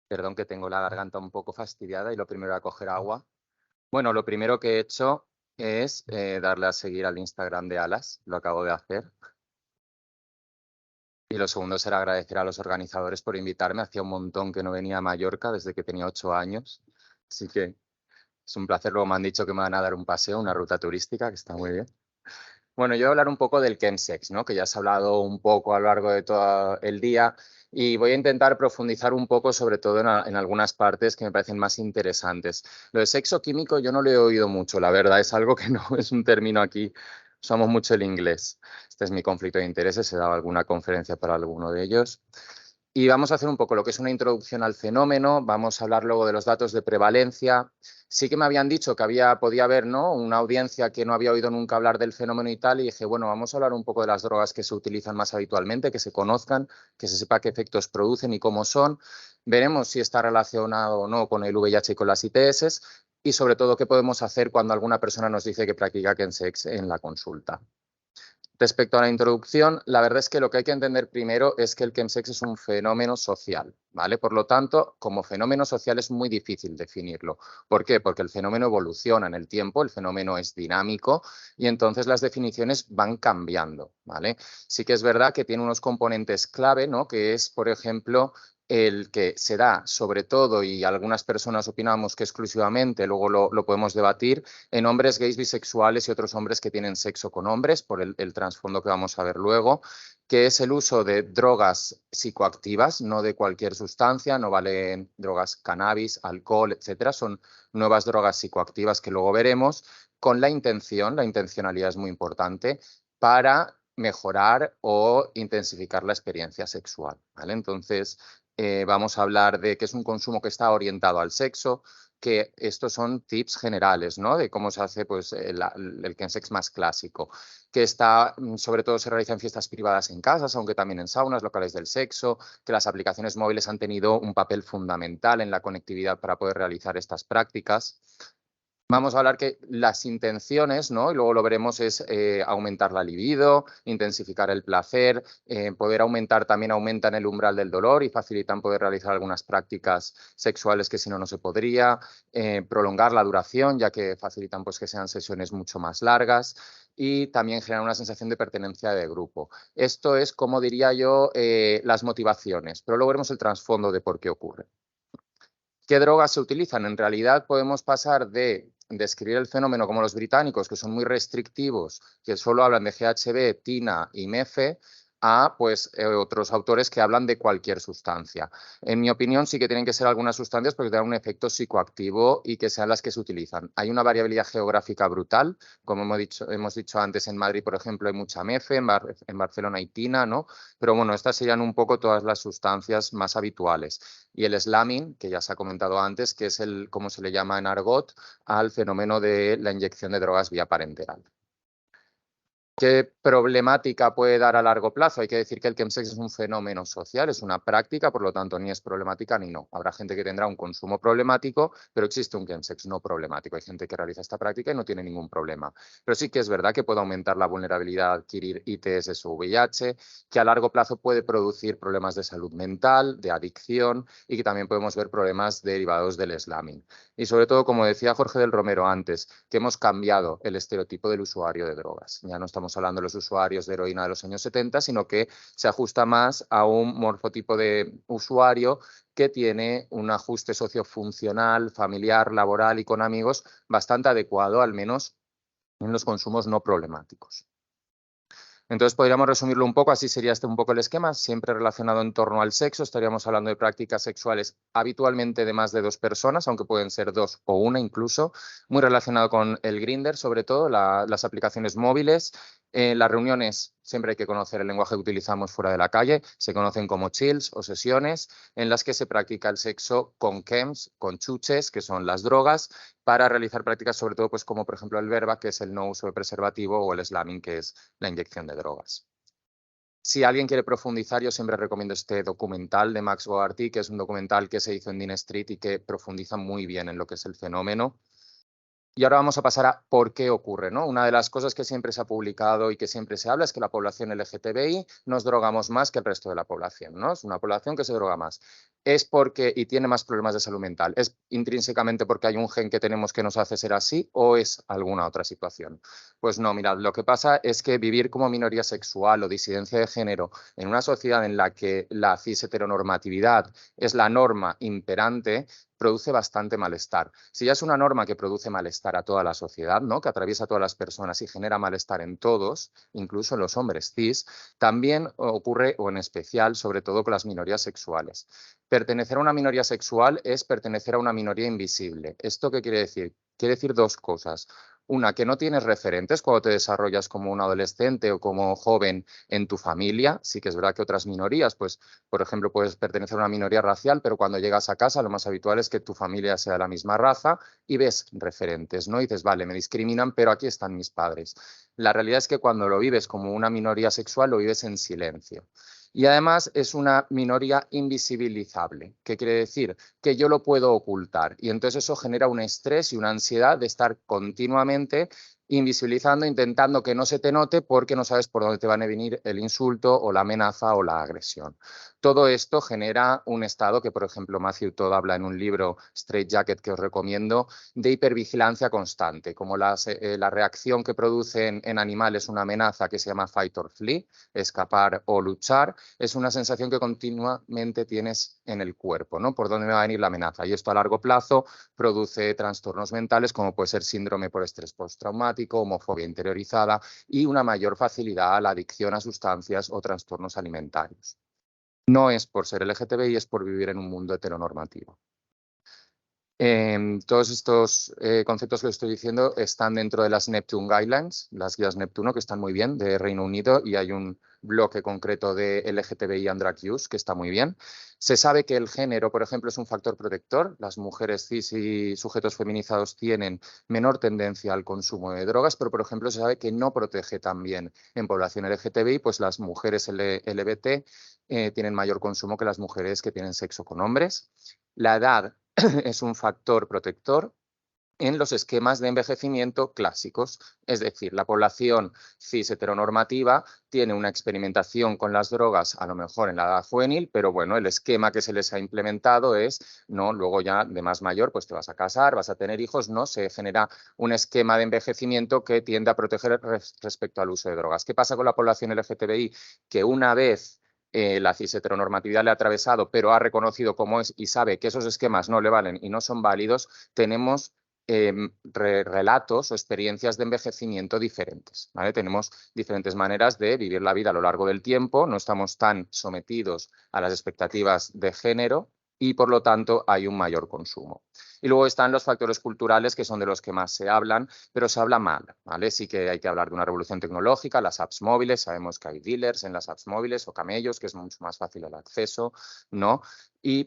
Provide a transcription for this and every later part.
Perdón que tengo la garganta un poco fastidiada y lo primero era coger agua. Bueno, lo primero que he hecho es darle a seguir al Instagram de Alas, lo acabo de hacer. Y lo segundo será agradecer a los organizadores por invitarme. Hacía un montón que no venía a Mallorca desde que tenía 8 años, así que es un placer. Luego me han dicho que me van a dar un paseo, una ruta turística, que está muy bien. Bueno, yo voy a hablar un poco del chemsex, ¿no? Que ya se ha hablado un poco a lo largo de todo el día y voy a intentar profundizar un poco, sobre todo en algunas partes que me parecen más interesantes. Lo de sexo químico yo no lo he oído mucho, la verdad, es algo que no es un término aquí, usamos mucho el inglés. Este es mi conflicto de intereses, he dado alguna conferencia para alguno de ellos. Y vamos a hacer un poco lo que es una introducción al fenómeno, vamos a hablar luego de los datos de prevalencia. Sí que me habían dicho que podía haber, ¿no?, una audiencia que no había oído nunca hablar del fenómeno y tal, y dije, bueno, vamos a hablar un poco de las drogas que se utilizan más habitualmente, que se conozcan, que se sepa qué efectos producen y cómo son. Veremos si está relacionado o no con el VIH y con las ITS, y sobre todo qué podemos hacer cuando alguna persona nos dice que practica chemsex en la consulta. Respecto a la introducción, la verdad es que lo que hay que entender primero es que el chemsex es un fenómeno social, ¿vale? Por lo tanto, como fenómeno social es muy difícil definirlo. ¿Por qué? Porque el fenómeno evoluciona en el tiempo, el fenómeno es dinámico y entonces las definiciones van cambiando, ¿vale? Sí que es verdad que tiene unos componentes clave, ¿no? Que es, por ejemplo, el que se da sobre todo, y algunas personas opinamos que exclusivamente, luego lo podemos debatir, en hombres gays, bisexuales y otros hombres que tienen sexo con hombres, por el trasfondo que vamos a ver luego, que es el uso de drogas psicoactivas, no de cualquier sustancia, no valen drogas cannabis, alcohol, etcétera, son nuevas drogas psicoactivas que luego veremos, con la intencionalidad es muy importante, para mejorar o intensificar la experiencia sexual, ¿vale? Entonces, vamos a hablar de que es un consumo que está orientado al sexo, que estos son tips generales, ¿no? De cómo se hace pues, el chemsex más clásico, que está, sobre todo se realiza en fiestas privadas en casas, aunque también en saunas, locales del sexo, que las aplicaciones móviles han tenido un papel fundamental en la conectividad para poder realizar estas prácticas. Vamos a hablar que las intenciones, ¿no?, y luego lo veremos, es aumentar la libido, intensificar el placer, poder aumentar, también aumentan el umbral del dolor y facilitan poder realizar algunas prácticas sexuales que si no, no se podría, prolongar la duración, ya que facilitan pues, que sean sesiones mucho más largas y también generan una sensación de pertenencia de grupo. Esto es, como diría yo, las motivaciones, pero luego veremos el trasfondo de por qué ocurre. ¿Qué drogas se utilizan? En realidad podemos pasar de describir el fenómeno como los británicos, que son muy restrictivos, que solo hablan de GHB, tina y mefe, a pues, otros autores que hablan de cualquier sustancia. En mi opinión, sí que tienen que ser algunas sustancias porque tengan un efecto psicoactivo y que sean las que se utilizan. Hay una variabilidad geográfica brutal, como hemos dicho antes, en Madrid, por ejemplo, hay mucha mefe, en Barcelona hay tina, ¿no? Pero bueno, estas serían un poco todas las sustancias más habituales. Y el slamming, que ya se ha comentado antes, que es como se le llama en argot, al fenómeno de la inyección de drogas vía parenteral. ¿Qué problemática puede dar a largo plazo? Hay que decir que el chemsex es un fenómeno social, es una práctica, por lo tanto ni es problemática ni no. Habrá gente que tendrá un consumo problemático, pero existe un chemsex no problemático. Hay gente que realiza esta práctica y no tiene ningún problema. Pero sí que es verdad que puede aumentar la vulnerabilidad a adquirir ITS o VIH, que a largo plazo puede producir problemas de salud mental, de adicción y que también podemos ver problemas derivados del slamming. Y sobre todo, como decía Jorge del Romero antes, que hemos cambiado el estereotipo del usuario de drogas. Ya no estamos hablando de los usuarios de heroína de los años 70, sino que se ajusta más a un morfotipo de usuario que tiene un ajuste sociofuncional, familiar, laboral y con amigos bastante adecuado, al menos en los consumos no problemáticos. Entonces podríamos resumirlo un poco, así sería un poco el esquema, siempre relacionado en torno al sexo. Estaríamos hablando de prácticas sexuales habitualmente de más de 2 personas, aunque pueden ser 2 o 1 incluso, muy relacionado con el Grindr, sobre todo, las aplicaciones móviles. Las reuniones, siempre hay que conocer el lenguaje que utilizamos fuera de la calle, se conocen como chills o sesiones, en las que se practica el sexo con chems, con chuches, que son las drogas, para realizar prácticas sobre todo pues como por ejemplo el verba, que es el no uso de preservativo, o el slamming, que es la inyección de drogas. Si alguien quiere profundizar, yo siempre recomiendo este documental de Max Goarty, que es un documental que se hizo en Dean Street y que profundiza muy bien en lo que es el fenómeno. Y ahora vamos a pasar a por qué ocurre, ¿no? Una de las cosas que siempre se ha publicado y que siempre se habla es que la población LGTBI nos drogamos más que el resto de la población, ¿no? Es una población que se droga más. es porque, y tiene más problemas de salud mental, ¿es intrínsecamente porque hay un gen que tenemos que nos hace ser así o es alguna otra situación? Pues no, mirad, lo que pasa es que vivir como minoría sexual o disidencia de género en una sociedad en la que la cis heteronormatividad es la norma imperante, produce bastante malestar. Si ya es una norma que produce malestar a toda la sociedad, ¿no? Que atraviesa a todas las personas y genera malestar en todos, incluso en los hombres cis, también ocurre, o en especial, sobre todo con las minorías sexuales. Pertenecer a una minoría sexual es pertenecer a una minoría invisible. ¿Esto qué quiere decir? Quiere decir dos cosas. Una, que no tienes referentes cuando te desarrollas como un adolescente o como joven en tu familia. Sí que es verdad que otras minorías, pues, por ejemplo, puedes pertenecer a una minoría racial, pero cuando llegas a casa lo más habitual es que tu familia sea de la misma raza y ves referentes, ¿no? Y dices, vale, me discriminan, pero aquí están mis padres. La realidad es que cuando lo vives como una minoría sexual, lo vives en silencio. Y además es una minoría invisibilizable. ¿Qué quiere decir? Que yo lo puedo ocultar. Y entonces eso genera un estrés y una ansiedad de estar continuamente invisibilizando, intentando que no se te note porque no sabes por dónde te van a venir el insulto o la amenaza o la agresión. Todo esto genera un estado que, por ejemplo, Matthew Todd habla en un libro, Straight Jacket, que os recomiendo, de hipervigilancia constante, como la reacción que producen en animales una amenaza que se llama fight or flee, escapar o luchar, es una sensación que continuamente tienes en el cuerpo, ¿no? Por dónde me va a venir la amenaza. Y esto a largo plazo produce trastornos mentales como puede ser síndrome por estrés postraumático, homofobia interiorizada y una mayor facilidad a la adicción a sustancias o trastornos alimentarios. No es por ser LGTBI, es por vivir en un mundo heteronormativo. Todos estos conceptos que os estoy diciendo están dentro de las Neptune Guidelines, las guías Neptuno, que están muy bien, de Reino Unido, y hay un bloque concreto de LGTBI and Drug Use, que está muy bien. Se sabe que el género, por ejemplo, es un factor protector. Las mujeres cis y sujetos feminizados tienen menor tendencia al consumo de drogas, pero, por ejemplo, se sabe que no protege también en población LGTBI, pues las mujeres LGBT tienen mayor consumo que las mujeres que tienen sexo con hombres. La edad es un factor protector en los esquemas de envejecimiento clásicos. Es decir, la población cis heteronormativa tiene una experimentación con las drogas a lo mejor en la edad juvenil, pero bueno, el esquema que se les ha implementado es, no, luego ya de más mayor, pues te vas a casar, vas a tener hijos, no, se genera un esquema de envejecimiento que tiende a proteger respecto al uso de drogas. ¿Qué pasa con la población LGTBI? Que una vez la cis heteronormatividad le ha atravesado, pero ha reconocido cómo es y sabe que esos esquemas no le valen y no son válidos, tenemos relatos o experiencias de envejecimiento diferentes, ¿vale? Tenemos diferentes maneras de vivir la vida a lo largo del tiempo, no estamos tan sometidos a las expectativas de género y por lo tanto hay un mayor consumo. Y luego están los factores culturales, que son de los que más se hablan, pero se habla mal, ¿vale? Sí que hay que hablar de una revolución tecnológica, las apps móviles, sabemos que hay dealers en las apps móviles o camellos, que es mucho más fácil el acceso, ¿no?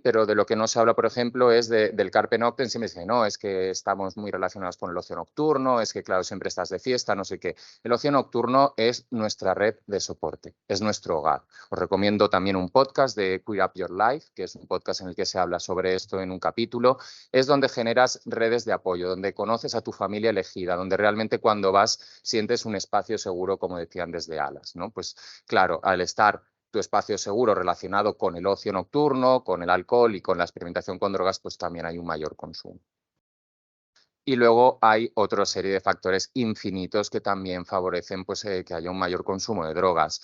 Pero de lo que no se habla, por ejemplo, es del Carpe Noctem. Siempre se dice, no, es que estamos muy relacionados con el ocio nocturno, es que, claro, siempre estás de fiesta, no sé qué. El ocio nocturno es nuestra red de soporte, es nuestro hogar. Os recomiendo también un podcast de Queer Up Your Life, que es un podcast en el que se habla sobre esto en un capítulo. Es donde generas redes de apoyo, donde conoces a tu familia elegida, donde realmente cuando vas sientes un espacio seguro, como decían desde Alas, ¿no? Pues claro, al estar tu espacio seguro relacionado con el ocio nocturno, con el alcohol y con la experimentación con drogas, pues también hay un mayor consumo. Y luego hay otra serie de factores infinitos que también favorecen pues, que haya un mayor consumo de drogas.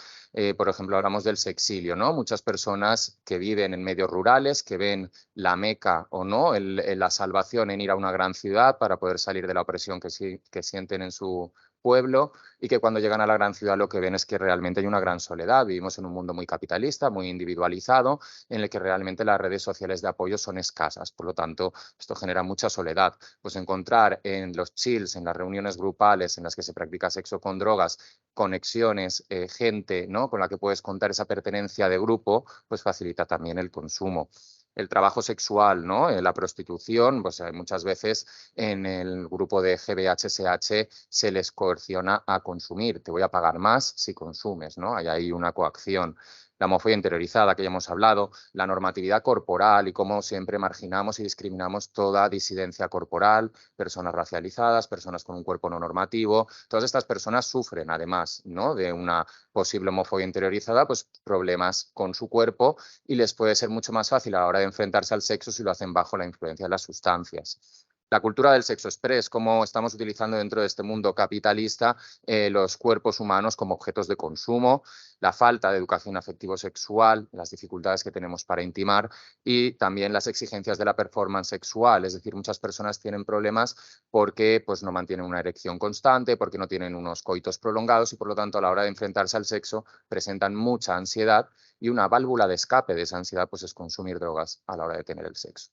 Por ejemplo, hablamos del sexilio, ¿no? Muchas personas que viven en medios rurales, que ven la meca o no, la salvación en ir a una gran ciudad para poder salir de la opresión que sienten en su pueblo, y que cuando llegan a la gran ciudad lo que ven es que realmente hay una gran soledad. Vivimos en un mundo muy capitalista, muy individualizado, en el que realmente las redes sociales de apoyo son escasas. Por lo tanto, esto genera mucha soledad. Pues encontrar en los chills, en las reuniones grupales en las que se practica sexo con drogas, conexiones, gente, ¿no?, con la que puedes contar esa pertenencia de grupo, pues facilita también el consumo. El trabajo sexual, ¿no? La prostitución, pues muchas veces en el grupo de GBHSH se les coerciona a consumir. Te voy a pagar más si consumes, ¿no? Hay ahí una coacción. La homofobia interiorizada, que ya hemos hablado, la normatividad corporal y cómo siempre marginamos y discriminamos toda disidencia corporal, personas racializadas, personas con un cuerpo no normativo. Todas estas personas sufren, además, ¿no?, de una posible homofobia interiorizada, pues problemas con su cuerpo, y les puede ser mucho más fácil a la hora de enfrentarse al sexo si lo hacen bajo la influencia de las sustancias. La cultura del sexo express, cómo estamos utilizando dentro de este mundo capitalista los cuerpos humanos como objetos de consumo, la falta de educación afectivo-sexual, las dificultades que tenemos para intimar y también las exigencias de la performance sexual. Es decir, muchas personas tienen problemas porque pues, no mantienen una erección constante, porque no tienen unos coitos prolongados y por lo tanto a la hora de enfrentarse al sexo presentan mucha ansiedad, y una válvula de escape de esa ansiedad pues, es consumir drogas a la hora de tener el sexo.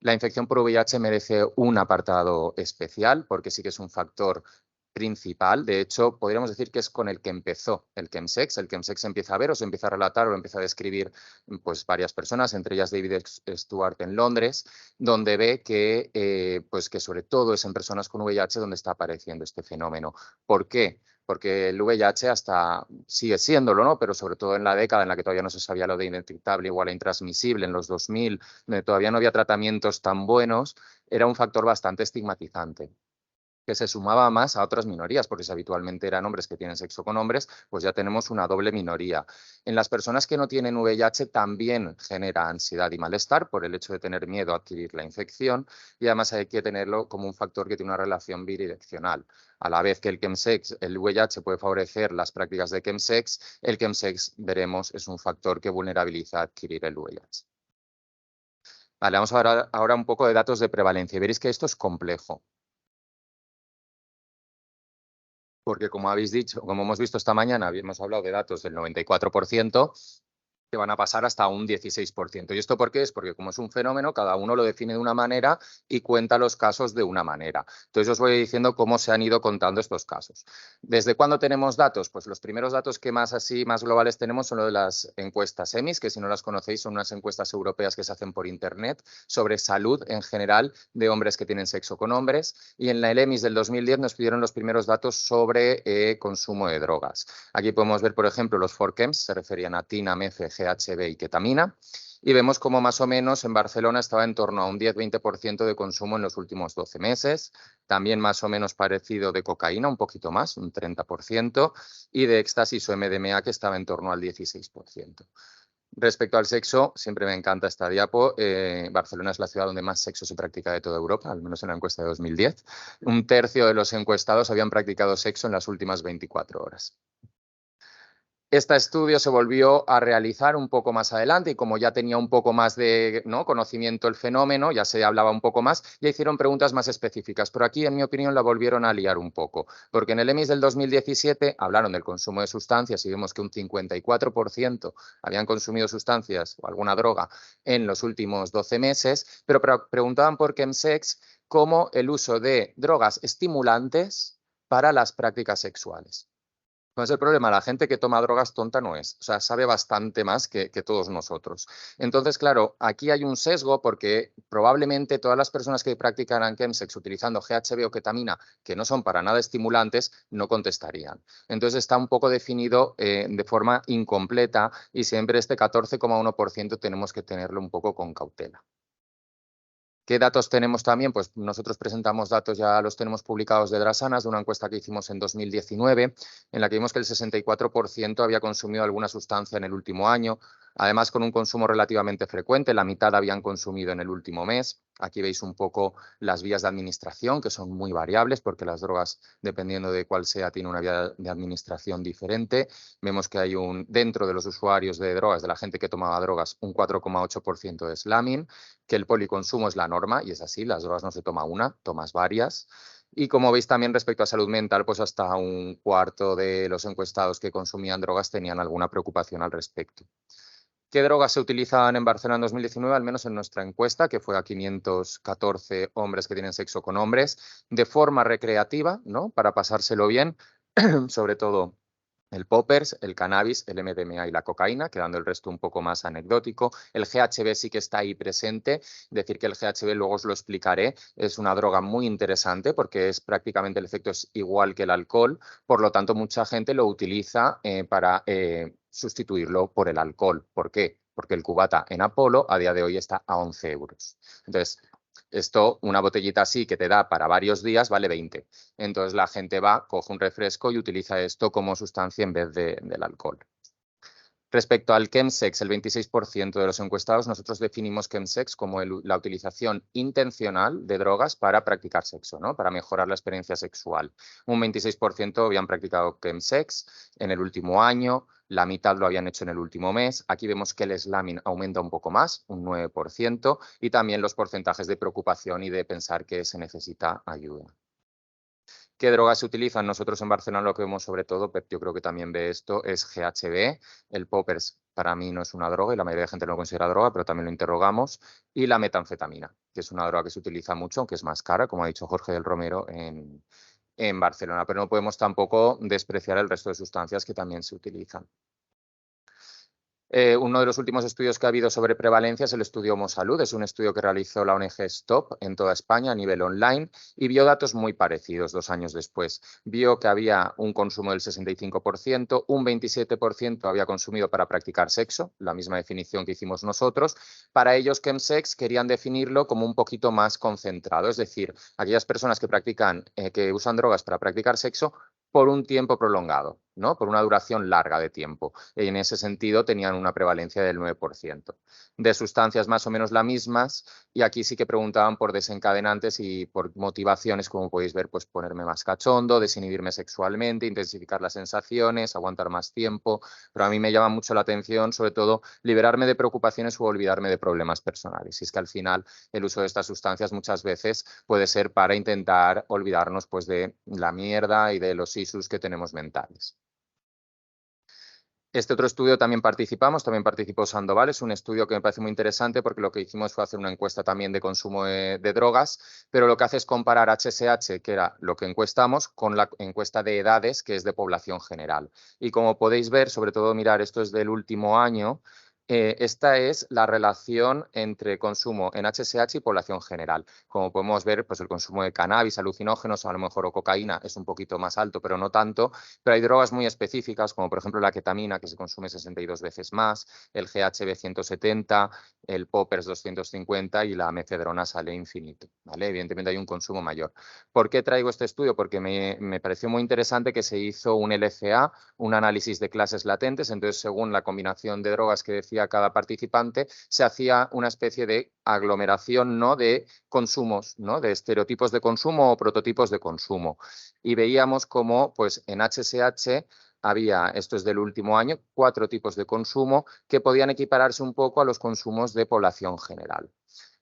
La infección por VIH merece un apartado especial porque sí que es un factor principal. De hecho, podríamos decir que es con el que empezó el chemsex. El chemsex se empieza a ver o se empieza a relatar o empieza a describir pues, varias personas, entre ellas David Stewart en Londres, donde ve que, pues, que sobre todo es en personas con VIH donde está apareciendo este fenómeno. ¿Por qué? Porque el VIH hasta sigue siéndolo, ¿no? Pero sobre todo en la década en la que todavía no se sabía lo de indetectable igual a intransmisible, en los 2000, donde todavía no había tratamientos tan buenos, era un factor bastante estigmatizante, que se sumaba más a otras minorías, porque si habitualmente eran hombres que tienen sexo con hombres, pues ya tenemos una doble minoría. En las personas que no tienen VIH también genera ansiedad y malestar por el hecho de tener miedo a adquirir la infección, y además hay que tenerlo como un factor que tiene una relación bidireccional. A la vez que el chemsex, el VIH puede favorecer las prácticas de chemsex, el chemsex, veremos, es un factor que vulnerabiliza a adquirir el VIH. Vale, vamos a ver ahora un poco de datos de prevalencia y veréis que esto es complejo. Porque como habéis dicho, como hemos visto esta mañana, habíamos hablado de datos del 94%, que van a pasar hasta un 16%. ¿Y esto por qué es? Porque como es un fenómeno, cada uno lo define de una manera y cuenta los casos de una manera. Entonces os voy diciendo cómo se han ido contando estos casos. ¿Desde cuándo tenemos datos? Pues los primeros datos que más globales tenemos son los de las encuestas EMIS, que si no las conocéis son unas encuestas europeas que se hacen por internet sobre salud en general de hombres que tienen sexo con hombres. Y en la EMIS del 2010 nos pidieron los primeros datos sobre consumo de drogas. Aquí podemos ver, por ejemplo, los 4Chems, se referían a tina, mefe, GHB y ketamina, y vemos cómo más o menos en Barcelona estaba en torno a un 10-20% de consumo en los últimos 12 meses, también más o menos parecido de cocaína, un poquito más, un 30%, y de éxtasis o MDMA que estaba en torno al 16%. Respecto al sexo, siempre me encanta esta diapo. Barcelona es la ciudad donde más sexo se practica de toda Europa, al menos en la encuesta de 2010. Un tercio de los encuestados habían practicado sexo en las últimas 24 horas. Este estudio se volvió a realizar un poco más adelante y como ya tenía un poco más de conocimiento el fenómeno, ya se hablaba un poco más, ya hicieron preguntas más específicas. Pero aquí, en mi opinión, la volvieron a liar un poco, porque en el EMIS del 2017 hablaron del consumo de sustancias y vimos que un 54% habían consumido sustancias o alguna droga en los últimos 12 meses, pero preguntaban por chemsex como el uso de drogas estimulantes para las prácticas sexuales. ¿Cuál es el problema? La gente que toma drogas tonta no es, o sea, sabe bastante más que todos nosotros. Entonces, claro, aquí hay un sesgo porque probablemente todas las personas que practicaran chemsex utilizando GHB o ketamina, que no son para nada estimulantes, no contestarían. Entonces está un poco definido de forma incompleta y siempre este 14,1% tenemos que tenerlo un poco con cautela. ¿Qué datos tenemos también? Pues nosotros presentamos datos, ya los tenemos publicados de Drasanas, de una encuesta que hicimos en 2019, en la que vimos que el 64% había consumido alguna sustancia en el último año, además con un consumo relativamente frecuente, la mitad habían consumido en el último mes. Aquí veis un poco las vías de administración, que son muy variables, porque las drogas, dependiendo de cuál sea, tienen una vía de administración diferente. Vemos que hay dentro de los usuarios de drogas, de la gente que tomaba drogas, un 4,8% de slamming, que el policonsumo es la norma, y es así, las drogas no se toma una, tomas varias. Y como veis también respecto a salud mental, pues hasta un cuarto de los encuestados que consumían drogas tenían alguna preocupación al respecto. ¿Qué drogas se utilizaban en Barcelona en 2019? Al menos en nuestra encuesta, que fue a 514 hombres que tienen sexo con hombres, de forma recreativa, ¿no? Para pasárselo bien, sobre todo El poppers, el cannabis, el MDMA y la cocaína, quedando el resto un poco más anecdótico. El GHB sí que está ahí presente, decir que el GHB, luego os lo explicaré, es una droga muy interesante porque es prácticamente el efecto es igual que el alcohol, por lo tanto mucha gente lo utiliza para sustituirlo por el alcohol. ¿Por qué? Porque el cubata en Apolo a día de hoy está a 11 euros. Entonces, esto, una botellita así que te da para varios días, vale 20. Entonces la gente va, coge un refresco y utiliza esto como sustancia en vez del alcohol. Respecto al chemsex, el 26% de los encuestados, nosotros definimos chemsex como la utilización intencional de drogas para practicar sexo, ¿no? Para mejorar la experiencia sexual. Un 26% habían practicado chemsex en el último año, la mitad lo habían hecho en el último mes. Aquí vemos que el slamming aumenta un poco más, un 9%, y también los porcentajes de preocupación y de pensar que se necesita ayuda. ¿Qué drogas se utilizan? Nosotros en Barcelona lo que vemos sobre todo, Pep, yo creo que también ve esto, es GHB. El poppers para mí no es una droga y la mayoría de gente no lo considera droga, pero también lo interrogamos. Y la metanfetamina, que es una droga que se utiliza mucho, aunque es más cara, como ha dicho Jorge del Romero, en Barcelona. Pero no podemos tampoco despreciar el resto de sustancias que también se utilizan. Uno de los últimos estudios que ha habido sobre prevalencia es el estudio Homosalud. Es un estudio que realizó la ONG Stop en toda España a nivel online y vio datos muy parecidos 2 años después. Vio que había un consumo del 65%, un 27% había consumido para practicar sexo, la misma definición que hicimos nosotros. Para ellos, chemsex querían definirlo como un poquito más concentrado, es decir, aquellas personas que que usan drogas para practicar sexo por un tiempo prolongado, ¿no? Por una duración larga de tiempo. Y en ese sentido tenían una prevalencia del 9%. De sustancias más o menos las mismas, y aquí sí que preguntaban por desencadenantes y por motivaciones, como podéis ver, pues ponerme más cachondo, desinhibirme sexualmente, intensificar las sensaciones, aguantar más tiempo, pero a mí me llama mucho la atención, sobre todo, liberarme de preocupaciones o olvidarme de problemas personales. Y es que al final el uso de estas sustancias muchas veces puede ser para intentar olvidarnos pues de la mierda y de los issues que tenemos mentales. Este otro estudio también participó Sandoval, es un estudio que me parece muy interesante porque lo que hicimos fue hacer una encuesta también de consumo de drogas, pero lo que hace es comparar HSH, que era lo que encuestamos, con la encuesta de edades, que es de población general. Y como podéis ver, sobre todo mirar, esto es del último año, esta es la relación entre consumo en HSH y población general. Como podemos ver, pues el consumo de cannabis, alucinógenos, a lo mejor o cocaína es un poquito más alto, pero no tanto. Pero hay drogas muy específicas, como por ejemplo la ketamina, que se consume 62 veces más, el GHB 170, el poppers 250 y la mefedrona sale infinito, ¿vale? Evidentemente hay un consumo mayor. ¿Por qué traigo este estudio? Porque me pareció muy interesante que se hizo un LCA, un análisis de clases latentes, entonces según la combinación de drogas que decía cada participante, se hacía una especie de aglomeración, ¿no?, de consumos, ¿no?, de estereotipos de consumo o prototipos de consumo. Y veíamos cómo pues, en HSH había, esto es del último año, 4 tipos de consumo que podían equipararse un poco a los consumos de población general.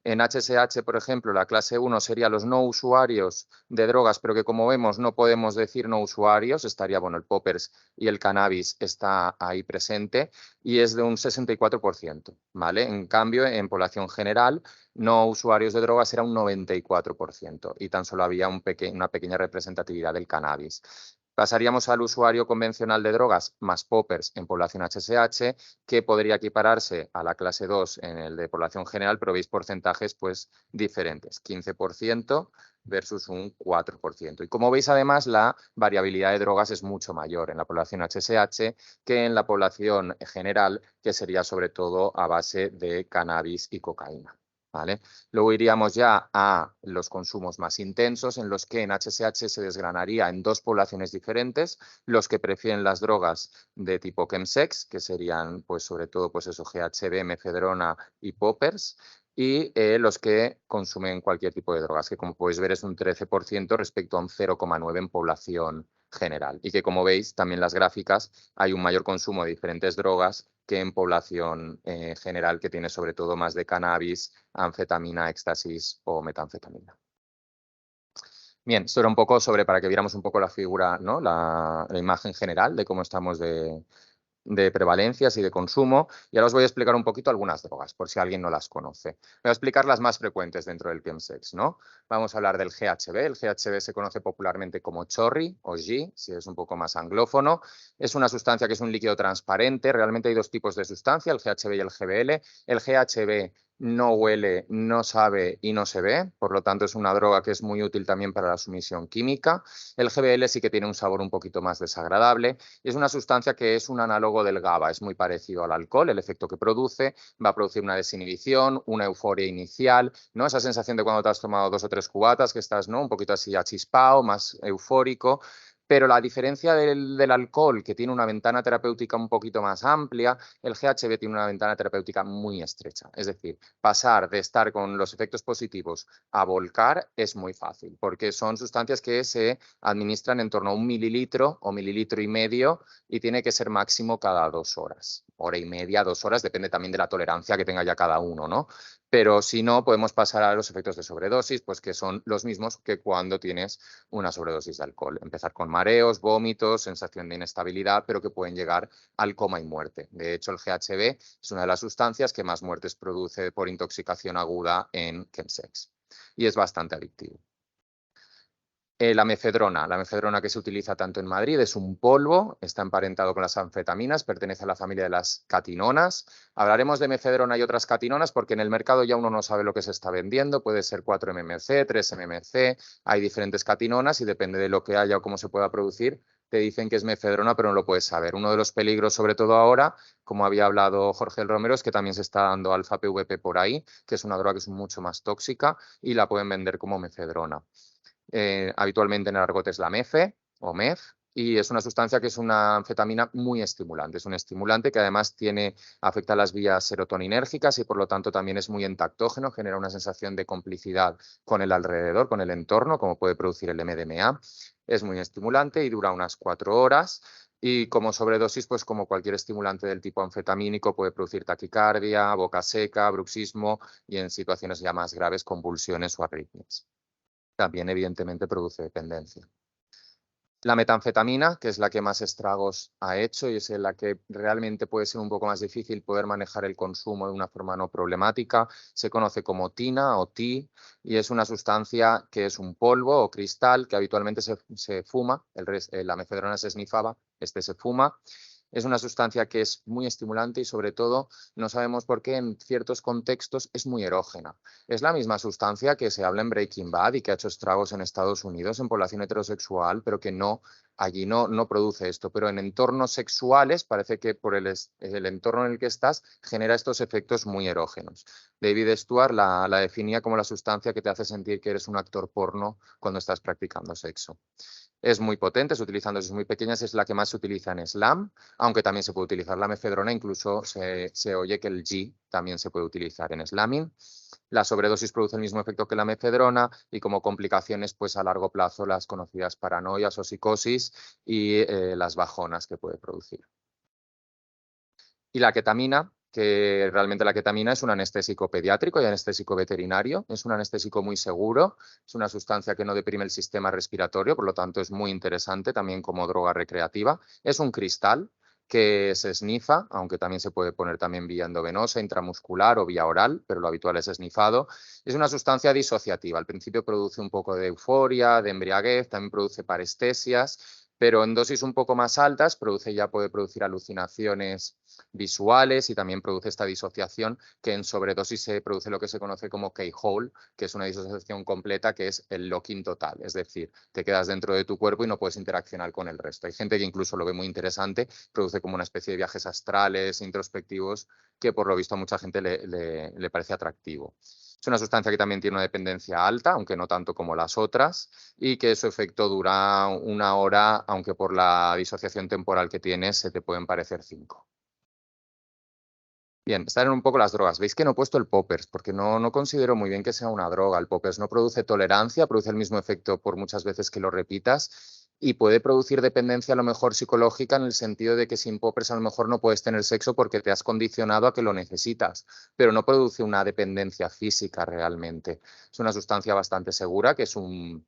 En HSH, por ejemplo, la clase 1 sería los no usuarios de drogas, pero que como vemos no podemos decir no usuarios, estaría, bueno, el poppers y el cannabis está ahí presente y es de un 64%, ¿vale? En cambio, en población general, no usuarios de drogas era un 94% y tan solo había una pequeña representatividad del cannabis. Pasaríamos al usuario convencional de drogas más poppers en población HSH, que podría equipararse a la clase 2 en el de población general, pero veis porcentajes pues diferentes, 15% versus un 4%. Y como veis, además, la variabilidad de drogas es mucho mayor en la población HSH que en la población general, que sería sobre todo a base de cannabis y cocaína. ¿Vale? Luego iríamos ya a los consumos más intensos, en los que en HSH se desgranaría en 2 poblaciones diferentes, los que prefieren las drogas de tipo chemsex, que serían pues sobre todo pues eso, GHB, mefedrona y poppers, y los que consumen cualquier tipo de drogas, que como podéis ver es un 13% respecto a un 0,9% en población general. Y que como veis, también las gráficas, hay un mayor consumo de diferentes drogas que en población general, que tiene sobre todo más de cannabis, anfetamina, éxtasis o metanfetamina. Bien, esto era un poco sobre, para que viéramos un poco la figura, ¿no?, la imagen general de cómo estamos de prevalencias y de consumo, y ahora os voy a explicar un poquito algunas drogas, por si alguien no las conoce. Voy a explicar las más frecuentes dentro del chemsex, ¿no? Vamos a hablar del GHB. El GHB se conoce popularmente como chorri o G, si es un poco más anglófono. Es una sustancia que es un líquido transparente. Realmente hay dos tipos de sustancia, el GHB y el GBL. El GHB no huele, no sabe y no se ve, por lo tanto es una droga que es muy útil también para la sumisión química. El GBL sí que tiene un sabor un poquito más desagradable y es una sustancia que es un análogo del GABA, es muy parecido al alcohol, el efecto que produce, va a producir una desinhibición, una euforia inicial, ¿no? Esa sensación de cuando te has tomado 2 o 3 cubatas, que estás, ¿no?, un poquito así achispado, más eufórico. Pero la diferencia del alcohol, que tiene una ventana terapéutica un poquito más amplia, el GHB tiene una ventana terapéutica muy estrecha. Es decir, pasar de estar con los efectos positivos a volcar es muy fácil, porque son sustancias que se administran en torno a 1 mililitro o mililitro y medio y tiene que ser máximo cada 2 horas. Hora y media, 2 horas, depende también de la tolerancia que tenga ya cada uno, ¿no? Pero si no, podemos pasar a los efectos de sobredosis, pues que son los mismos que cuando tienes una sobredosis de alcohol. Empezar con mareos, vómitos, sensación de inestabilidad, pero que pueden llegar al coma y muerte. De hecho, el GHB es una de las sustancias que más muertes produce por intoxicación aguda en chemsex y es bastante adictivo. La mefedrona que se utiliza tanto en Madrid, es un polvo, está emparentado con las anfetaminas, pertenece a la familia de las catinonas. Hablaremos de mefedrona y otras catinonas porque en el mercado ya uno no sabe lo que se está vendiendo, puede ser 4-MMC, 3-MMC, hay diferentes catinonas y depende de lo que haya o cómo se pueda producir, te dicen que es mefedrona, pero no lo puedes saber. Uno de los peligros, sobre todo ahora, como había hablado Jorge el Romero, es que también se está dando alfa-PVP por ahí, que es una droga que es mucho más tóxica y la pueden vender como mefedrona. Habitualmente en el argot es la MEFE o MEF, y es una sustancia que es una anfetamina muy estimulante. Es un estimulante que además afecta a las vías serotoninérgicas y por lo tanto también es muy entactógeno, genera una sensación de complicidad con el alrededor, con el entorno, como puede producir el MDMA. Es muy estimulante y dura unas 4 horas. Y como sobredosis, pues como cualquier estimulante del tipo anfetamínico, puede producir taquicardia, boca seca, bruxismo y en situaciones ya más graves, convulsiones o arritmias. También, evidentemente, produce dependencia. La metanfetamina, que es la que más estragos ha hecho y es en la que realmente puede ser un poco más difícil poder manejar el consumo de una forma no problemática, se conoce como tina o ti y es una sustancia que es un polvo o cristal que habitualmente se fuma, la mefedrona se esnifaba, este se fuma. Es una sustancia que es muy estimulante y sobre todo no sabemos por qué en ciertos contextos es muy erógena. Es la misma sustancia que se habla en Breaking Bad y que ha hecho estragos en Estados Unidos en población heterosexual, pero que allí no produce esto. Pero en entornos sexuales parece que por el entorno en el que estás genera estos efectos muy erógenos. David Stewart la definía como la sustancia que te hace sentir que eres un actor porno cuando estás practicando sexo. Es muy potente, se utiliza en dosis muy pequeñas, es la que más se utiliza en SLAM, aunque también se puede utilizar la mefedrona, incluso se oye que el G también se puede utilizar en slamming. La sobredosis produce el mismo efecto que la mefedrona y como complicaciones, pues a largo plazo, las conocidas paranoias o psicosis y las bajonas que puede producir. Y la ketamina, que realmente la ketamina es un anestésico pediátrico y anestésico veterinario, es un anestésico muy seguro, es una sustancia que no deprime el sistema respiratorio, por lo tanto es muy interesante también como droga recreativa. Es un cristal que se esnifa, aunque también se puede poner también vía endovenosa, intramuscular o vía oral, pero lo habitual es esnifado. Es una sustancia disociativa, al principio produce un poco de euforia, de embriaguez, también produce parestesias, pero en dosis un poco más altas puede producir alucinaciones visuales y también produce esta disociación que en sobredosis se produce lo que se conoce como K-hole, que es una disociación completa que es el locking total, es decir, te quedas dentro de tu cuerpo y no puedes interaccionar con el resto. Hay gente que incluso lo ve muy interesante, produce como una especie de viajes astrales, introspectivos, que por lo visto a mucha gente le parece atractivo. Es una sustancia que también tiene una dependencia alta, aunque no tanto como las otras, y que su efecto dura 1 hora, aunque por la disociación temporal que tienes se te pueden parecer 5. Bien, están un poco las drogas. Veis que no he puesto el poppers porque no considero muy bien que sea una droga. El poppers no produce tolerancia, produce el mismo efecto por muchas veces que lo repitas y puede producir dependencia a lo mejor psicológica en el sentido de que sin poppers a lo mejor no puedes tener sexo porque te has condicionado a que lo necesitas, pero no produce una dependencia física realmente. Es una sustancia bastante segura que es un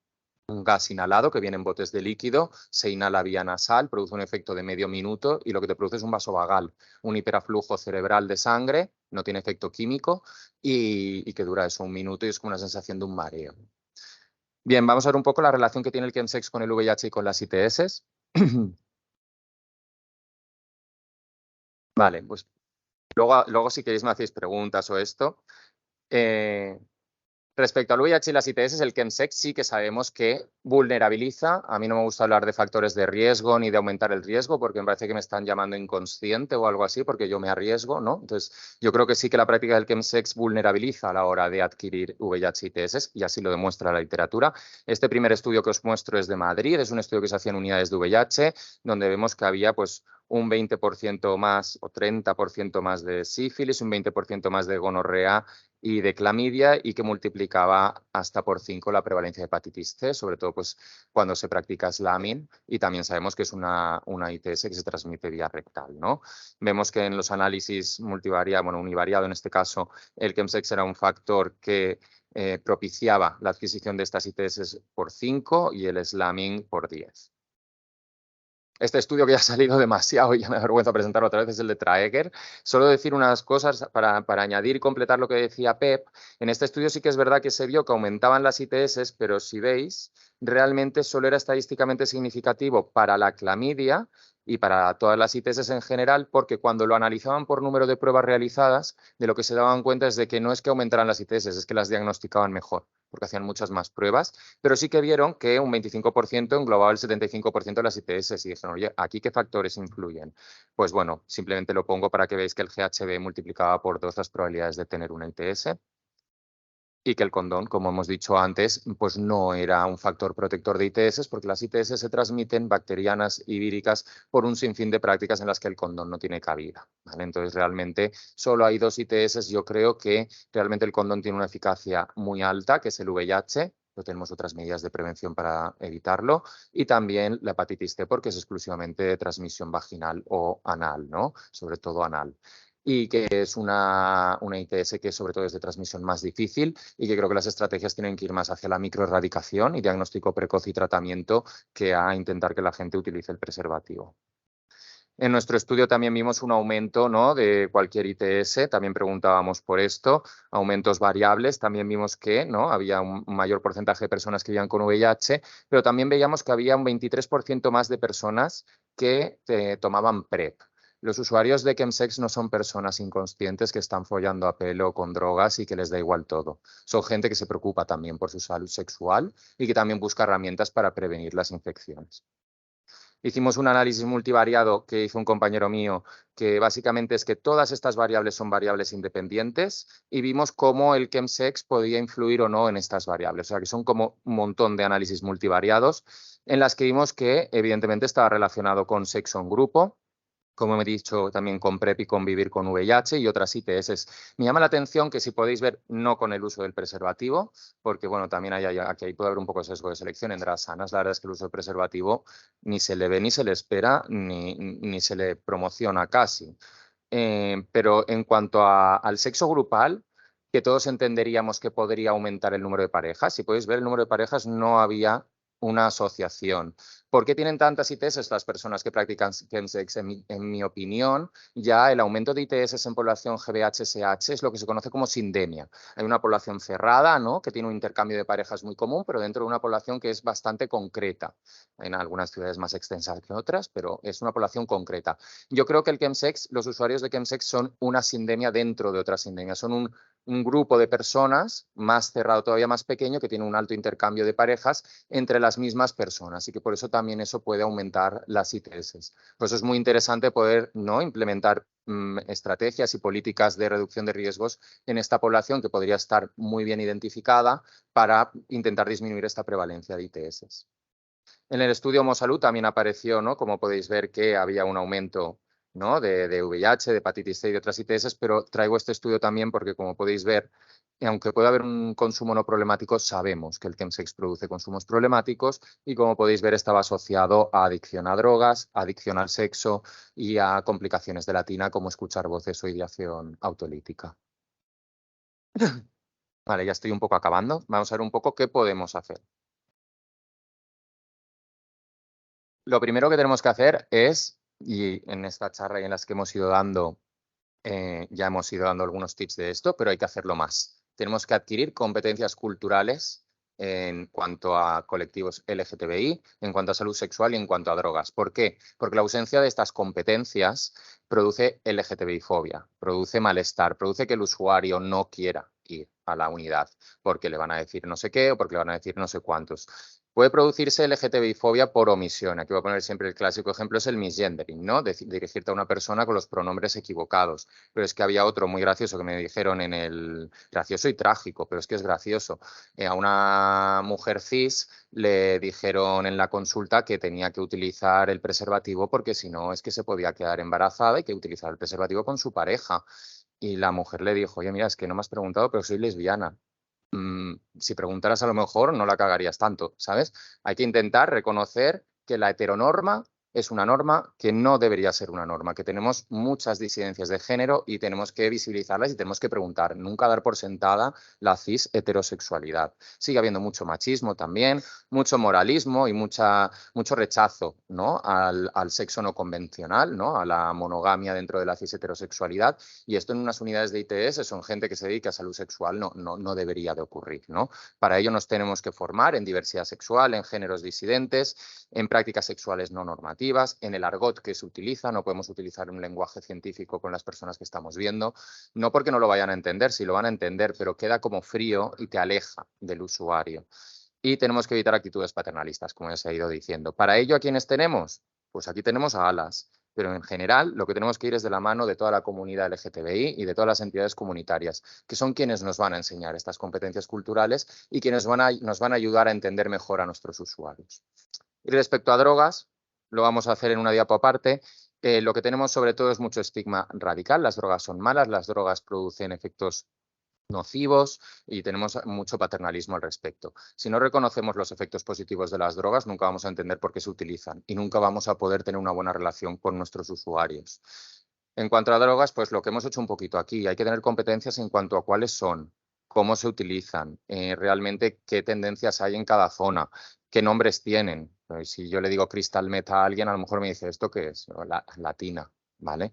un gas inhalado que viene en botes de líquido, se inhala vía nasal, produce un efecto de medio minuto y lo que te produce es un vasovagal, un hiperaflujo cerebral de sangre, no tiene efecto químico y que dura eso un minuto y es como una sensación de un mareo. Bien, vamos a ver un poco la relación que tiene el chemsex con el VIH y con las ITS. Vale, pues luego si queréis me hacéis preguntas o esto. Respecto al VIH y las ITS, el chemsex sí que sabemos que vulnerabiliza. A mí no me gusta hablar de factores de riesgo ni de aumentar el riesgo porque me parece que me están llamando inconsciente o algo así porque yo me arriesgo, ¿no? Entonces, yo creo que sí que la práctica del chemsex vulnerabiliza a la hora de adquirir VIH y ITS y así lo demuestra la literatura. Este primer estudio que os muestro es de Madrid, es un estudio que se hacía en unidades de VIH donde vemos que había pues un 20% más o 30% más de sífilis, un 20% más de gonorrea y de clamidia y que multiplicaba hasta por 5 la prevalencia de hepatitis C, sobre todo pues, cuando se practica slamming y también sabemos que es una ITS que se transmite vía rectal, ¿no? Vemos que en los análisis univariado en este caso, el chemsex era un factor que propiciaba la adquisición de estas ITS por 5 y el slamming por 10. Este estudio que ya ha salido demasiado y ya me da vergüenza presentarlo otra vez es el de Traeger. Solo decir unas cosas para añadir y completar lo que decía Pep. En este estudio sí que es verdad que se vio que aumentaban las ITS, pero si veis, realmente solo era estadísticamente significativo para la clamidia y para todas las ITS en general, porque cuando lo analizaban por número de pruebas realizadas, de lo que se daban cuenta es de que no es que aumentaran las ITS, es que las diagnosticaban mejor, porque hacían muchas más pruebas, pero sí que vieron que un 25% englobaba el 75% de las ITS y dijeron, oye, ¿aquí qué factores influyen? Pues bueno, simplemente lo pongo para que veáis que el GHB multiplicaba por 2 las probabilidades de tener una ITS y que el condón, como hemos dicho antes, pues no era un factor protector de ITS porque las ITS se transmiten bacterianas y víricas por un sinfín de prácticas en las que el condón no tiene cabida, ¿vale? Entonces, realmente solo hay 2 ITS. Yo creo que realmente el condón tiene una eficacia muy alta, que es el VIH, pero tenemos otras medidas de prevención para evitarlo, y también la hepatitis C, porque es exclusivamente de transmisión vaginal o anal, ¿no? Sobre todo anal. Y que es una ITS que sobre todo es de transmisión más difícil y que creo que las estrategias tienen que ir más hacia la microerradicación y diagnóstico precoz y tratamiento que a intentar que la gente utilice el preservativo. En nuestro estudio también vimos un aumento, ¿no?, de cualquier ITS, también preguntábamos por esto, aumentos variables, también vimos que, ¿no?, había un mayor porcentaje de personas que vivían con VIH, pero también veíamos que había un 23% más de personas que tomaban PrEP. Los usuarios de chemsex no son personas inconscientes que están follando a pelo con drogas y que les da igual todo. Son gente que se preocupa también por su salud sexual y que también busca herramientas para prevenir las infecciones. Hicimos un análisis multivariado que hizo un compañero mío, que básicamente es que todas estas variables son variables independientes y vimos cómo el chemsex podía influir o no en estas variables. O sea, que son como un montón de análisis multivariados en las que vimos que evidentemente estaba relacionado con sexo en grupo, como he dicho, también con PrEP y convivir con VIH y otras ITS. Me llama la atención que si podéis ver, no con el uso del preservativo, porque bueno, también aquí puede haber un poco de sesgo de selección entre las sanas. La verdad es que el uso del preservativo ni se le ve, ni se le espera, ni se le promociona casi. Pero en cuanto al sexo grupal, que todos entenderíamos que podría aumentar el número de parejas, si podéis ver el número de parejas, no había una asociación. ¿Por qué tienen tantas ITS las personas que practican chemsex? En mi opinión, ya el aumento de ITS en población GBH-SH es lo que se conoce como sindemia. Hay una población cerrada, ¿no?, que tiene un intercambio de parejas muy común, pero dentro de una población que es bastante concreta. En algunas ciudades más extensas que otras, pero es una población concreta. Yo creo que el chemsex, los usuarios de chemsex son una sindemia dentro de otra sindemia. Son un grupo de personas más cerrado, todavía más pequeño, que tiene un alto intercambio de parejas entre las mismas personas y que por eso también eso puede aumentar las ITS. Por eso es muy interesante poder, ¿no?, implementar estrategias y políticas de reducción de riesgos en esta población que podría estar muy bien identificada para intentar disminuir esta prevalencia de ITS. En el estudio Homosalud también apareció, ¿no?, como podéis ver, que había un aumento, ¿no?, de VIH, de hepatitis C y de otras ITS, pero traigo este estudio también porque, como podéis ver, aunque pueda haber un consumo no problemático, sabemos que el chemsex produce consumos problemáticos y, como podéis ver, estaba asociado a adicción a drogas, adicción al sexo y a complicaciones de la tina como escuchar voces o ideación autolítica. Vale, ya estoy un poco acabando. Vamos a ver un poco qué podemos hacer. Lo primero que tenemos que hacer es, y en esta charla y en las que hemos ido dando, ya hemos ido dando algunos tips de esto, pero hay que hacerlo más. Tenemos que adquirir competencias culturales en cuanto a colectivos LGTBI, en cuanto a salud sexual y en cuanto a drogas. ¿Por qué? Porque la ausencia de estas competencias produce LGTBI-fobia, produce malestar, produce que el usuario no quiera ir a la unidad porque le van a decir no sé qué o porque le van a decir no sé cuántos. Puede producirse LGTBI-fobia por omisión. Aquí voy a poner siempre el clásico ejemplo, es el misgendering, ¿no? Dirigirte a una persona con los pronombres equivocados. Pero es que había otro muy gracioso que me dijeron en el... Gracioso y trágico, pero es que es gracioso. A una mujer cis le dijeron en la consulta que tenía que utilizar el preservativo porque si no es que se podía quedar embarazada y que utilizar el preservativo con su pareja. Y la mujer le dijo, oye, mira, es que no me has preguntado, pero soy lesbiana. Si preguntaras a lo mejor no la cagarías tanto, ¿sabes? Hay que intentar reconocer que la heteronorma es una norma que no debería ser una norma, que tenemos muchas disidencias de género y tenemos que visibilizarlas y tenemos que preguntar, nunca dar por sentada la cis heterosexualidad. Sigue habiendo mucho machismo también, mucho moralismo y mucho rechazo, ¿no? al sexo no convencional, ¿no? A la monogamia dentro de la cis heterosexualidad, y esto en unas unidades de ITS son gente que se dedica a salud sexual, no debería de ocurrir, ¿no? Para ello nos tenemos que formar en diversidad sexual, en géneros disidentes, en prácticas sexuales no normativas, en el argot que se utiliza, no podemos utilizar un lenguaje científico con las personas que estamos viendo, no porque no lo vayan a entender, sí lo van a entender, pero queda como frío y te aleja del usuario. Y tenemos que evitar actitudes paternalistas, como ya se ha ido diciendo. ¿Para ello a quiénes tenemos? Pues aquí tenemos a ALAS, pero en general lo que tenemos que ir es de la mano de toda la comunidad LGTBI y de todas las entidades comunitarias, que son quienes nos van a enseñar estas competencias culturales y quienes nos van a ayudar a entender mejor a nuestros usuarios. Y respecto a drogas, lo vamos a hacer en una diapo aparte. Lo que tenemos sobre todo es mucho estigma radical. Las drogas son malas, las drogas producen efectos nocivos y tenemos mucho paternalismo al respecto. Si no reconocemos los efectos positivos de las drogas, nunca vamos a entender por qué se utilizan y nunca vamos a poder tener una buena relación con nuestros usuarios. En cuanto a drogas, pues lo que hemos hecho un poquito aquí, hay que tener competencias en cuanto a cuáles son, cómo se utilizan, realmente qué tendencias hay en cada zona, qué nombres tienen. Si yo le digo crystal meth a alguien, a lo mejor me dice, ¿esto qué es? Latina, ¿vale?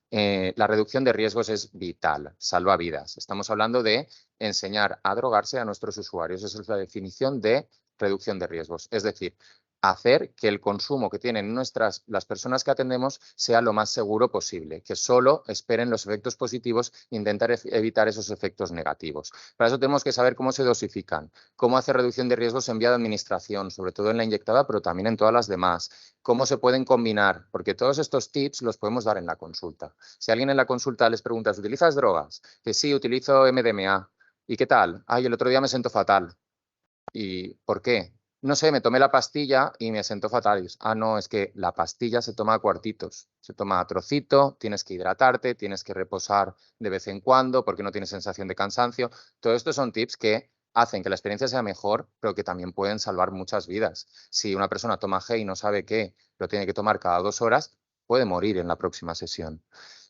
La reducción de riesgos es vital, salva vidas. Estamos hablando de enseñar a drogarse a nuestros usuarios. Esa es la definición de reducción de riesgos. Es decir, hacer que el consumo que tienen las personas que atendemos sea lo más seguro posible, que solo esperen los efectos positivos e intentar evitar esos efectos negativos. Para eso tenemos que saber cómo se dosifican, cómo hacer reducción de riesgos en vía de administración, sobre todo en la inyectada, pero también en todas las demás, cómo se pueden combinar, porque todos estos tips los podemos dar en la consulta. Si alguien en la consulta les pregunta, ¿utilizas drogas? Que sí, utilizo MDMA. ¿Y qué tal? Ay, el otro día me siento fatal. ¿Y por qué? No sé, me tomé la pastilla y me sentó fatal. Ah, no, es que la pastilla se toma a cuartitos, se toma a trocito, tienes que hidratarte, tienes que reposar de vez en cuando porque no tienes sensación de cansancio. Todo esto son tips que hacen que la experiencia sea mejor, pero que también pueden salvar muchas vidas. Si una persona toma G y no sabe qué, lo tiene que tomar cada 2 horas, puede morir en la próxima sesión.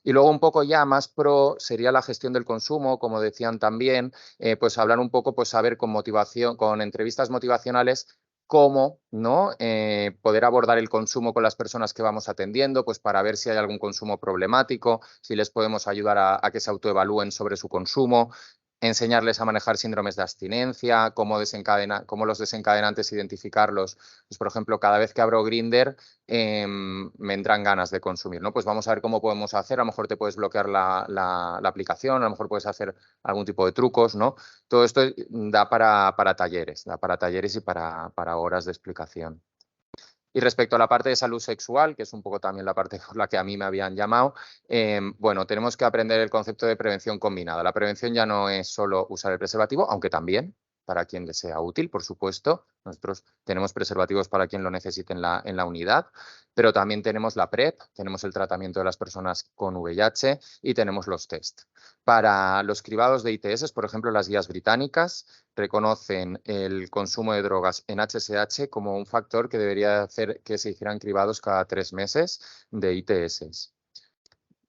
Y luego un poco ya más pro sería la gestión del consumo, como decían también, pues hablar un poco, pues saber con motivación, con entrevistas motivacionales, cómo ¿no? Poder abordar el consumo con las personas que vamos atendiendo, pues para ver si hay algún consumo problemático, si les podemos ayudar a que se autoevalúen sobre su consumo, enseñarles a manejar síndromes de abstinencia, cómo los desencadenantes identificarlos. Pues, por ejemplo, cada vez que abro Grindr me entran ganas de consumir, ¿no? Pues vamos a ver cómo podemos hacer, a lo mejor te puedes bloquear la aplicación, a lo mejor puedes hacer algún tipo de trucos, ¿no? Todo esto da para talleres, y para horas de explicación. Y respecto a la parte de salud sexual, que es un poco también la parte por la que a mí me habían llamado, bueno, tenemos que aprender el concepto de prevención combinada. La prevención ya no es solo usar el preservativo, aunque también, para quien le sea útil, por supuesto. Nosotros tenemos preservativos para quien lo necesite en la unidad, pero también tenemos la PrEP, tenemos el tratamiento de las personas con VIH y tenemos los test. Para los cribados de ITS, por ejemplo, las guías británicas reconocen el consumo de drogas en HSH como un factor que debería hacer que se hicieran cribados cada 3 meses de ITS.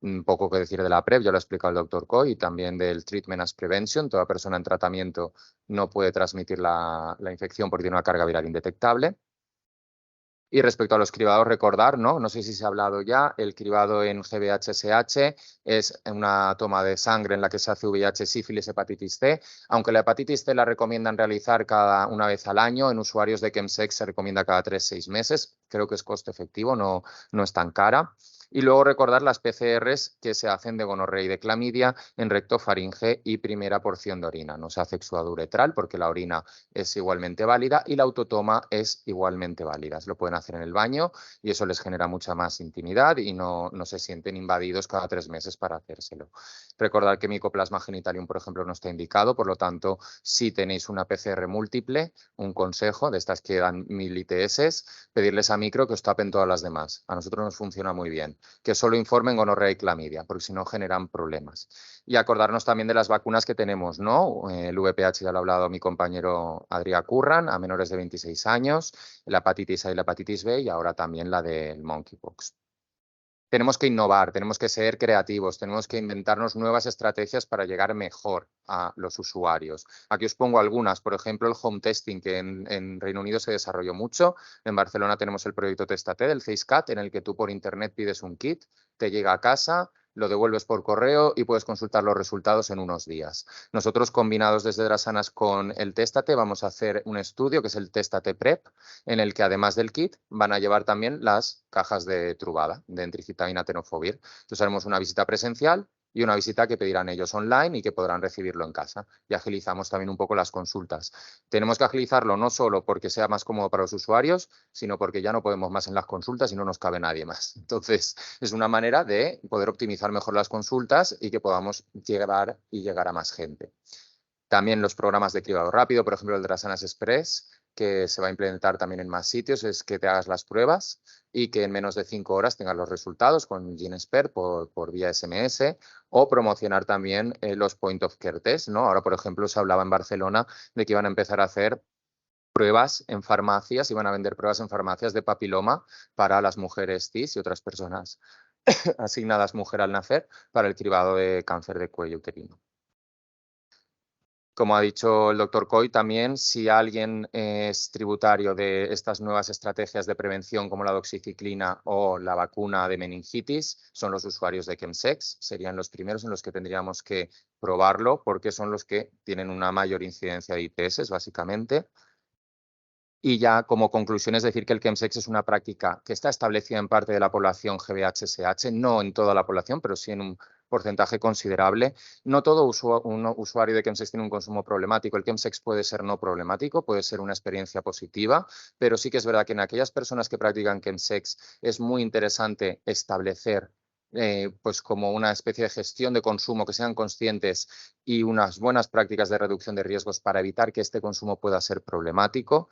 Un poco que decir de la PrEP, ya lo ha explicado el doctor Coy, y también del Treatment as Prevention. Toda persona en tratamiento no puede transmitir la infección porque tiene una carga viral indetectable. Y respecto a los cribados, recordar, ¿no? No sé si se ha hablado ya, el cribado en GVHSH es una toma de sangre en la que se hace VIH, sífilis, hepatitis C. Aunque la hepatitis C la recomiendan realizar una vez al año, en usuarios de Chemsex se recomienda cada 3-6 meses. Creo que es coste efectivo, no es tan cara. Y luego recordar las PCRs que se hacen de gonorrea y de clamidia en recto, faringe y primera porción de orina. No se hace exudaduretral porque la orina es igualmente válida y la autotoma es igualmente válida. Se lo pueden hacer en el baño y eso les genera mucha más intimidad y no se sienten invadidos cada 3 meses para hacérselo. Recordar que Mycoplasma genitalium, por ejemplo, no está indicado, por lo tanto, si tenéis una PCR múltiple, un consejo de estas que dan 1000 ITS, pedirles a micro que os tapen todas las demás. A nosotros nos funciona muy bien. Que solo informen gonorrea y clamidia, porque si no generan problemas. Y acordarnos también de las vacunas que tenemos, ¿no? El VPH ya lo ha hablado mi compañero Adrià Curran, a menores de 26 años, la hepatitis A y la hepatitis B y ahora también la del monkeypox. Tenemos que innovar, tenemos que ser creativos, tenemos que inventarnos nuevas estrategias para llegar mejor a los usuarios. Aquí os pongo algunas, por ejemplo, el home testing, que en Reino Unido se desarrolló mucho. En Barcelona tenemos el proyecto Testate del CEISCAT, en el que tú por internet pides un kit, te llega a casa, lo devuelves por correo y puedes consultar los resultados en unos días. Nosotros, combinados desde Drasanas con el Testate, vamos a hacer un estudio que es el Testate PrEP, en el que además del kit van a llevar también las cajas de Truvada, de entricitabina tenofovir. Entonces haremos una visita presencial y una visita que pedirán ellos online y que podrán recibirlo en casa. Y agilizamos también un poco las consultas. Tenemos que agilizarlo no solo porque sea más cómodo para los usuarios, sino porque ya no podemos más en las consultas y no nos cabe nadie más. Entonces, es una manera de poder optimizar mejor las consultas y que podamos llegar a más gente. También los programas de cribado rápido, por ejemplo, el de Drasanas Express, que se va a implementar también en más sitios, es que te hagas las pruebas y que en menos de 5 horas tengas los resultados con GeneSpert por vía SMS, o promocionar también los Point of Care Test, ¿no? Ahora, por ejemplo, se hablaba en Barcelona de que iban a empezar a hacer pruebas en farmacias, iban a vender pruebas en farmacias de papiloma para las mujeres cis y otras personas asignadas mujer al nacer para el cribado de cáncer de cuello uterino. Como ha dicho el doctor Coy, también si alguien es tributario de estas nuevas estrategias de prevención como la doxiciclina o la vacuna de meningitis, son los usuarios de Chemsex. Serían los primeros en los que tendríamos que probarlo porque son los que tienen una mayor incidencia de ITS, básicamente. Y ya como conclusión es decir que el Chemsex es una práctica que está establecida en parte de la población GVHSH, no en toda la población, pero sí en un porcentaje considerable. No todo usuario de Chemsex tiene un consumo problemático. El Chemsex puede ser no problemático, puede ser una experiencia positiva, pero sí que es verdad que en aquellas personas que practican Chemsex es muy interesante establecer pues como una especie de gestión de consumo, que sean conscientes y unas buenas prácticas de reducción de riesgos para evitar que este consumo pueda ser problemático.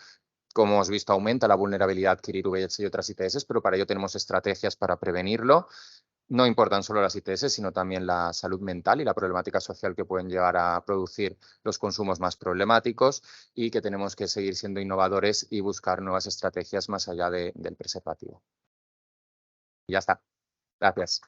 Como hemos visto, aumenta la vulnerabilidad a adquirir VIH y otras ITS, pero para ello tenemos estrategias para prevenirlo. No importan solo las ITS, sino también la salud mental y la problemática social que pueden llegar a producir los consumos más problemáticos, y que tenemos que seguir siendo innovadores y buscar nuevas estrategias más allá del preservativo. Y ya está. Gracias.